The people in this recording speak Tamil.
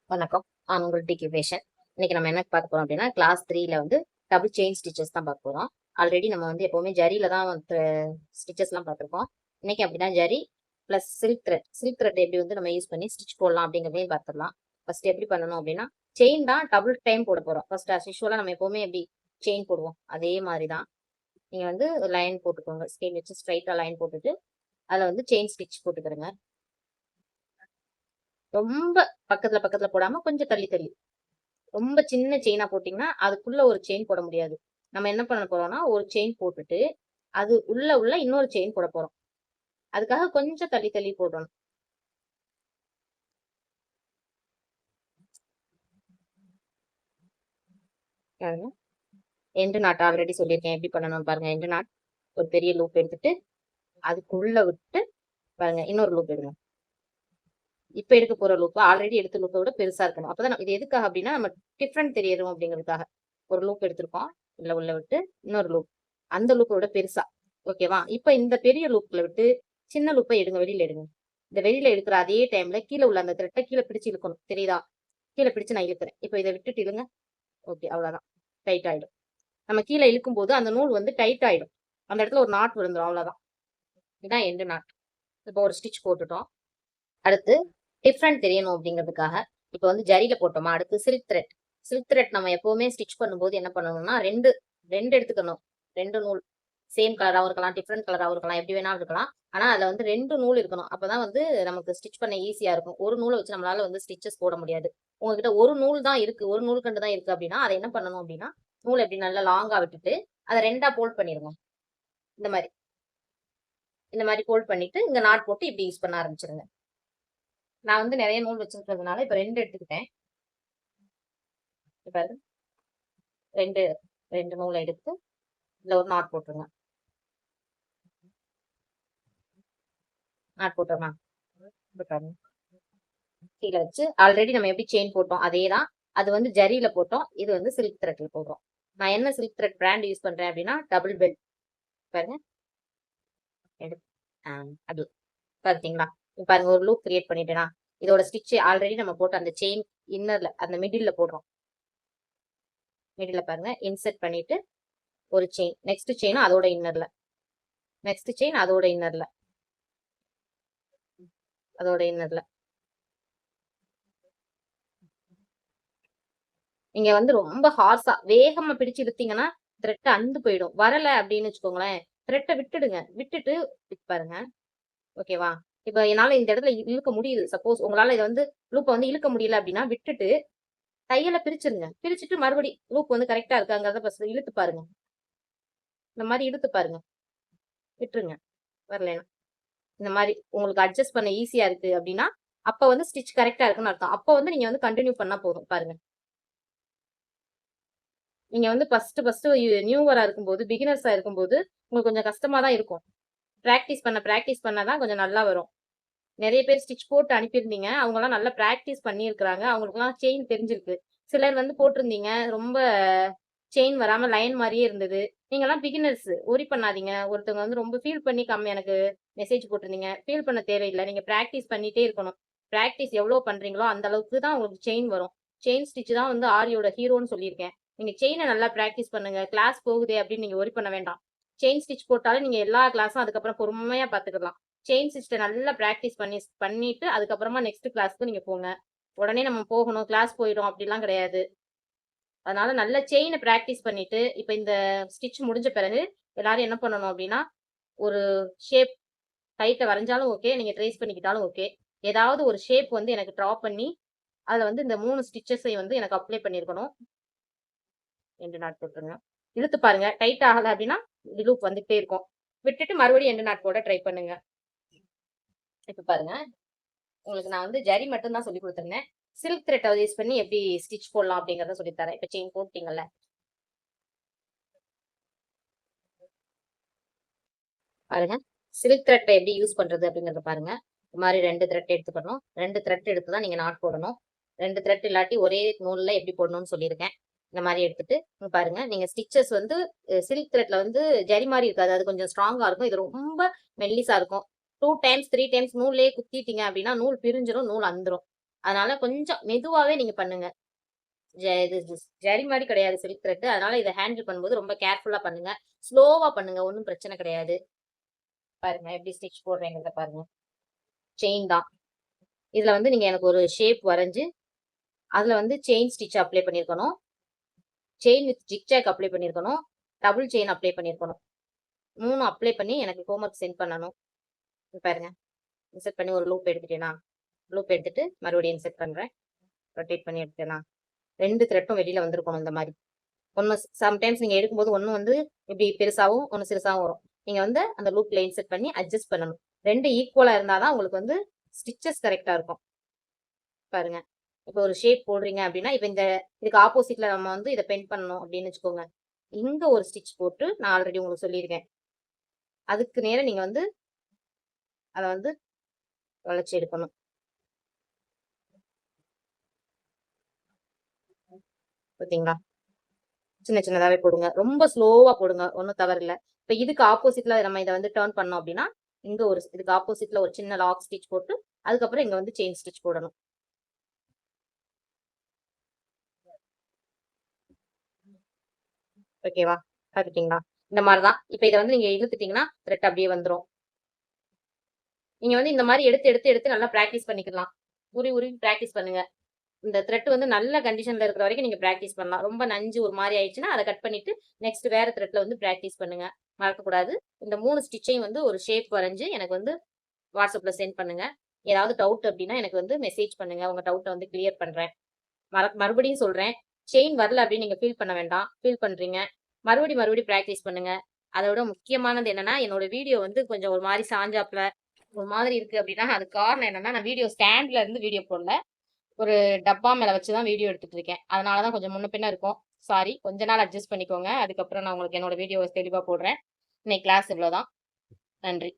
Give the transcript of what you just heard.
வணக்கம். உங்கள் டிகே பேஷன். இன்னைக்கு நம்ம என்ன பார்க்க போறோம் அப்படின்னா, கிளாஸ் 3ல வந்து டபுள் செயின் ஸ்டிச்சஸ் தான் பார்க்க போறோம். ஆல்ரெடி நம்ம வந்து எப்பவுமே ஜரியில தான் வந்து ஸ்டிச்சஸ்லாம் பார்த்துருக்கோம். இன்னைக்கு அப்படின்னா ஜரி பிளஸ் சில்க் த்ரெட் எப்படி வந்து நம்ம யூஸ் பண்ணி ஸ்டிச் போடலாம் அப்படிங்கிறதையும் பார்த்துடலாம். ஃபர்ஸ்ட் எப்படி பண்ணணும் அப்படின்னா, செயின் தான் டபுள் டைம் போட போறோம். ஃபர்ஸ்ட் அஸ் யூஷுவலா நம்ம எப்பவுமே எப்படி செயின் போடுவோம் அதே மாதிரி தான். நீங்க வந்து லைன் போட்டுக்கோங்க. ஸ்கேல் வச்சு ஸ்ட்ரைட்டா லைன் போட்டுட்டு அதில் வந்து செயின் ஸ்டிச் போட்டுக்கிறங்க. ரொம்ப பக்கத்துல பக்கத்துல போடாம கொஞ்சம் தள்ளி தள்ளி. ரொம்ப சின்ன செயினா போட்டீங்கன்னா அதுக்குள்ள ஒரு செயின் போட முடியாது. நம்ம என்ன பண்ண போறோம்னா, ஒரு செயின் போட்டுட்டு அது உள்ள இன்னொரு செயின் போட போறோம். அதுக்காக கொஞ்சம் தள்ளி தள்ளி போடணும். பாருங்க. எண்டு நாட் ஆல்ரெடி சொல்லியிருக்கேன் எப்படி பண்ணணும்னு பாருங்க. எண்டு நாட் ஒரு பெரிய லூப் எடுத்துட்டு அதுக்குள்ள விட்டு பாருங்க, இன்னொரு லூப் எடுங்க. இப்ப எடுக்க போற லூப் ஆல்ரெடி எடுத்த லூப்பை விட பெருசா இருக்கணும். அப்பதான் இது எதுக்காக அப்படின்னா, நம்ம டிஃப்ரெண்ட் தெரியணும் அப்படிங்கிறதுக்காக. ஒரு லூப் எடுத்திருக்கோம். உள்ள விட்டு இன்னொரு லூப். அந்த லூப்பை விட பெருசா. ஓகேவா? இப்ப இந்த பெரிய லூப்ல விட்டு சின்ன லூப்பை எடுங்க, வெளியில எடுங்க. இந்த வெளியில எடுக்கிற அதே டைம்ல கீழே உள்ள அந்த த்ரெட்டை கீழே பிடிச்சு இழுக்கணும். தெரியுதா? கீழே பிடிச்சு நான் இழுக்கிறேன். இப்ப இதை விட்டுட்டு இழுங்க. ஓகே, அவ்வளவுதான். டைட் ஆயிடும். நம்ம கீழே இழுக்கும் போது அந்த நூல் வந்து டைட் ஆயிடும். அந்த இடத்துல ஒரு நாட் விழுந்துரும். அவ்வளவுதான். இதுதான் எண்டு நாட். இப்போ ஒரு ஸ்டிச் போட்டுட்டோம். அடுத்து டிஃப்ரெண்ட் தெரியணும் அப்படிங்கிறதுக்காக இப்போ வந்து ஜரியில போட்டோமா, அடுத்து சில்க் த்ரெட் நம்ம எப்பவுமே ஸ்டிச் பண்ணும்போது என்ன பண்ணணும்னா, ரெண்டு ரெண்டு எடுத்துக்கணும். ரெண்டு நூல் சேம் கலராகவும் இருக்கலாம், டிஃப்ரெண்ட் கலராகவும் இருக்கலாம், எப்படி வேணாலும் இருக்கலாம். ஆனா அதுல வந்து ரெண்டு நூல் இருக்கணும். அப்பதான் வந்து நமக்கு ஸ்டிச் பண்ண ஈஸியா இருக்கும். ஒரு நூலை வச்சு நம்மளால வந்து ஸ்டிச்சஸ் போட முடியாது. உங்ககிட்ட ஒரு நூல் தான் இருக்கு, ஒரு நூல் கண்டு தான் இருக்கு அப்படின்னா அதை என்ன பண்ணணும் அப்படின்னா, நூல் எப்படி நல்லா லாங்கா விட்டுட்டு அதை ரெண்டா போல்ட் பண்ணிருங்க. இந்த மாதிரி போல்ட் பண்ணிட்டு இங்க நாட் போட்டு இப்படி யூஸ் பண்ண ஆரம்பிச்சிருங்க. நான் வந்து நிறைய நூல் வச்சிருக்கிறதுனால இப்ப ரெண்டு எடுத்துக்கிட்டேன். இப்ப ரெண்டு ரெண்டு நூல் எடுத்து இதுல ஒரு நாட் போட்டுருங்க. நாட் போட்டோமா, கீழே வச்சு ஆல்ரெடி நம்ம எப்படி செயின் போட்டோம் அதே தான். அது வந்து ஜரியில போட்டோம், இது வந்து சில்க் த்ரெட்ல போடுறோம். நான் என்ன சில்க் த்ரெட் பிராண்ட் யூஸ் பண்றேன் அப்படின்னா, டபுள் பெல். பாருங்க, எடுத்து அது பாத்தீங்களா? இப்ப பாருங்க, ஒரு லூப் கிரியேட் பண்ணிட்டேனா. இதோட ஸ்டிச் ஆல்ரெடி நம்ம போட்ட அந்த செயின் இன்னர்ல அந்த மிடில்ல போடுறோம். மிடில்ல பாருங்க, இன்செர்ட் பண்ணிட்டு ஒரு செயின், நெக்ஸ்ட் செயின் அதோட இன்னர்ல, நெக்ஸ்ட் செயின் அதோட இன்னர்ல, அதோட இன்னர்ல. நீங்க வந்து ரொம்ப ஹார்ஸா வேகமா பிடிச்சு இழுத்தீங்கன்னா த்ரெட் அந்து போயிடும். வரல அப்படின்னு வச்சுக்கோங்களேன், த்ரெட்டை விட்டுடுங்க. விட்டுட்டு பாருங்க. ஓகேவா? இப்ப என்னால இந்த இடத்துல இழுக்க முடியுது. சப்போஸ் உங்களால இதை வந்து லூப்பை வந்து இழுக்க முடியல அப்படின்னா விட்டுட்டு தையலை பிரிச்சிருங்க. பிரிச்சுட்டு மறுபடி லூப் வந்து கரெக்டா இருக்காங்கிறத ஃபர்ஸ்ட் இழுத்து பாருங்க. இந்த மாதிரி இழுத்து பாருங்க. விட்டுருங்க வரலன்னா. இந்த மாதிரி உங்களுக்கு அட்ஜஸ்ட் பண்ண ஈஸியா இருக்கு அப்படின்னா அப்ப வந்து ஸ்டிச் கரெக்டா இருக்குன்னு அர்த்தம். அப்ப வந்து நீங்க வந்து கண்டினியூ பண்ணா போதும். பாருங்க, நீங்க வந்து ஃபர்ஸ்ட் நியூவரா இருக்கும்போது, பிகினர்ஸா இருக்கும்போது உங்களுக்கு கொஞ்சம் கஷ்டமா தான் இருக்கும். பிராக்டிஸ் பண்ணாதான் கொஞ்சம் நல்லா வரும். நிறைய பேர் ஸ்டிச் போட்டு அனுப்பியிருந்தீங்க. அவங்கலாம் நல்லா பிராக்டிஸ் பண்ணியிருக்கிறாங்க. அவங்களுக்குலாம் செயின் தெரிஞ்சிருக்கு. சிலர் வந்து போட்டிருந்தீங்க, ரொம்ப செயின் வராம லைன் மாதிரியே இருந்தது. நீங்கலாம் பிகினர்ஸ், ஒரி பண்ணாதீங்க. ஒருத்தவங்க வந்து ரொம்ப ஃபீல் பண்ணி எனக்கு மெசேஜ் போட்டிருந்தீங்க. ஃபீல் பண்ண தேவையில்லை. நீங்க பிராக்டிஸ் பண்ணிட்டே இருக்கணும். பிராக்டிஸ் எவ்வளோ பண்றீங்களோ அந்த அளவுக்கு தான் உங்களுக்கு செயின் வரும். செயின் ஸ்டிச் தான் வந்து ஆரியோட ஹீரோன்னு சொல்லியிருக்கேன். நீங்க செயினை நல்லா பிராக்டிஸ் பண்ணுங்க. கிளாஸ் போகுதே அப்படின்னு நீங்க ஒரி பண்ண வேண்டாம். செயின் ஸ்டிச் போட்டாலும் நீங்க எல்லா கிளாஸும் அதுக்கப்புறம் பொறுமையா பார்த்துக்கலாம். செயின் ஸ்டிச்சை நல்லா பிராக்டிஸ் பண்ணிட்டு அதுக்கப்புறமா நெக்ஸ்ட் கிளாஸ்க்கு நீங்க போங்க. உடனே நம்ம போகணும், கிளாஸ் போயிடும் அப்படிலாம் கிடையாது. அதனால நல்ல செயினை பிராக்டிஸ் பண்ணிட்டு இப்ப இந்த ஸ்டிச் முடிஞ்ச பிறகு எல்லாரும் என்ன பண்ணணும் அப்படின்னா, ஒரு ஷேப் கைட்ட வரைஞ்சாலும் ஓகே, நீங்க ட்ரேஸ் பண்ணிக்கிட்டாலும் ஓகே. ஏதாவது ஒரு ஷேப் வந்து எனக்கு ட்ரா பண்ணி அதுல வந்து இந்த 3 ஸ்டிச்சஸையும் வந்து எனக்கு அப்ளை பண்ணியிருக்கணும். 2 நாட் போட்டுருங்க. இழுத்து பாருங்க. டைட் ஆகல அப்படின்னா லூப் வந்துட்டே இருக்கும். விட்டுட்டு மறுபடியும் 2 நாட் போட ட்ரை பண்ணுங்க. இப்ப பாருங்க, உங்களுக்கு நான் வந்து ஜரி மட்டும் தான் சொல்லி கொடுத்துருந்தேன். சில்க் த்ரெட் யூஸ் பண்ணி எப்படி ஸ்டிச் போடலாம் அப்படிங்கறத சொல்லி தரேன். இப்ப செயின் போட்டீங்கல்ல, பாருங்க, சில்க் த்ரெட் எப்படி யூஸ் பண்றது அப்படிங்கறத பாருங்க. இந்த மாதிரி 2 த்ரெட் எடுத்துக்கணும். 2 த்ரெட் எடுத்து தான் நீங்க நாட் போடணும். 2 த்ரெட் இல்லாட்டி ஒரே நூல்ல எப்படி போடணும்னு சொல்லியிருக்கேன். இந்த மாதிரி எடுத்துட்டு பாருங்க, நீங்க ஸ்டிச்சஸ் வந்து சில்க் த்ரெட்ல வந்து ஜரி மாதிரி இருக்காது. அது கொஞ்சம் ஸ்ட்ராங்கா இருக்கும். இது ரொம்ப மெல்லிசா இருக்கும். 2 டைம்ஸ் 3 டைம்ஸ் நூல்லே குத்திட்டீங்க அப்படின்னா நூல் பிரிஞ்சிடும், நூல் அந்துரும். அதனால கொஞ்சம் மெதுவாவே நீங்க பண்ணுங்க. இது ஜரி மாரி கிடையாது சில்க் த்ரெட். அதனால இத ஹேண்டில் பண்ணும்போது ரொம்ப கேர்ஃபுல்லா பண்ணுங்க. ஸ்லோவா பண்ணுங்க. ஒண்ணும் பிரச்சனை கிடையாது. பாருங்க எப்படி ஸ்டிச் போடுறேங்கிறத பாருங்க. செயின் தான். இதுல வந்து நீங்க எனக்கு ஒரு ஷேப் வரைஞ்சு, அதுல வந்து செயின் ஸ்டிட்ச் அப்ளை பண்ணியிருக்கணும். செயின் வித் ஜிக்ஜாக் அப்ளை பண்ணியிருக்கணும். டபுள் செயின் அப்ளை பண்ணியிருக்கணும். 3 அப்ளை பண்ணி எனக்கு ஹோம்வொர்க் சென்ட் பண்ணணும். இங்க பாருங்க. இன்சர்ட் பண்ணி ஒரு லூப் எடுத்துட்டேனா, லூப் எடுத்துட்டு மறுபடியும் இன்சர்ட் பண்றேன். ரொட்டேட் பண்ணி எடுத்தேனா, 2 த்ரெட்டும் வெளியில வந்திருக்கணும் இந்த மாரி. ஒண்ணு சம்டைம்ஸ் நீங்க எடுக்கும்போது ஒண்ணு வந்து இப்படி பெருசாவும், ஒண்ணு சிறுசாவும் வரும். நீங்க வந்து அந்த லூப்ல இன்சர்ட் பண்ணி அட்ஜஸ்ட் பண்ணணும். 2 ஈக்குவலா இருந்தா தான் உங்களுக்கு வந்து ஸ்டிச்சஸ் கரெக்ட்டா இருக்கும். பாருங்க. இப்போ ஒரு ஷேப் போடுறீங்க அப்படின்னா, இப்ப இதுக்கு ஆப்போசிட்ல நம்ம வந்து இத பெயிண்ட் பண்ணணும் அப்படின்னு வச்சுக்கோங்க. இங்க ஒரு ஸ்டிட்ச் போட்டு நான் ஆல்ரெடி உங்களுக்கு சொல்லியிருக்கேன். அதுக்கு நேரா நீங்க வந்து அத வந்து வளைச்சு எடுக்கணும். பார்த்தீங்களா? சின்ன சின்னதாவே போடுங்க. ரொம்ப ஸ்லோவா போடுங்க. ஒண்ணும் தவறு இல்ல. இப்ப இதுக்கு ஆப்போசிட்ல நம்ம இத வந்து டர்ன் பண்ணோம் அப்படின்னா, இங்க ஒரு இதுக்கு ஆப்போசிட்ல ஒரு சின்ன லாக் ஸ்டிட்ச் போட்டு, அதுக்கப்புறம் இங்க வந்து செயின் ஸ்டிட்ச் போடணும். ஓகேவா? பார்த்துட்டீங்களா? இந்த மாரி தான். இப்ப இத வந்து நீங்க இழுத்துட்டீங்கன்னா, த்ரெட் அப்படியே வந்துரும். நீங்க வந்து இந்த மாரி எடுத்து, எடுத்து, எடுத்து நல்லா பிராக்டிஸ் பண்ணிக்கலாம். உருவி, உருவி பிராக்டிஸ் பண்ணுங்க. இந்த த்ரெட் வந்து நல்ல கண்டிஷன்ல இருக்கிற வரைக்கும் நீங்க பிராக்டிஸ் பண்ணலாம். ரொம்ப நஞ்சு ஒரு மாரி ஆயிடுச்சுன்னா, அத கட் பண்ணிட்டு, நெக்ஸ்ட் வேற த்ரெட்ல வந்து பிராக்டிஸ் பண்ணுங்க. மறக்கக்கூடாது. இந்த 3 ஸ்டிச்சையும் வந்து ஒரு ஷேப் வரைஞ்சு எனக்கு வந்து WhatsAppல சென்ட் பண்ணுங்க. ஏதாவது டவுட் அப்டின்னா எனக்கு வந்து மெசேஜ் பண்ணுங்க. உங்க டவுட்ட வந்து கிளியர் பண்றேன். மறுபடியும் சொல்றேன். செயின் வரல அப்டின்னு நீங்க ஃபீல் பண்ண வேண்டாம். ஃபீல் பண்றீங்க. மறுபடியும் பிராக்டிஸ் பண்ணுங்க. அதோட முக்கியமானது என்னன்னா, என்னோட வீடியோ வந்து கொஞ்சம் ஒரு மாரி சாஞ்சாப்ல, ஒரு மாதிரி இருக்கு அப்டின்னா, அதுக்கு காரணம் என்னன்னா, நான் வீடியோ ஸ்டாண்ட்ல இருந்து வீடியோ போடல. ஒரு டப்பா மேல வச்சு தான் வீடியோ எடுத்துட்டு இருக்கேன். அதனால தான் கொஞ்சம் முன்ன பின்ன இருக்கும். சாரி. கொஞ்ச நாள் அட்ஜஸ்ட் பண்ணிக்கோங்க. அதுக்கப்புறம் நான் உங்களுக்கு என்னோட வீடியோவ தெளிவா போடுறேன். இன்னைக்கு கிளாஸ் இவ்வளோதான். நன்றி.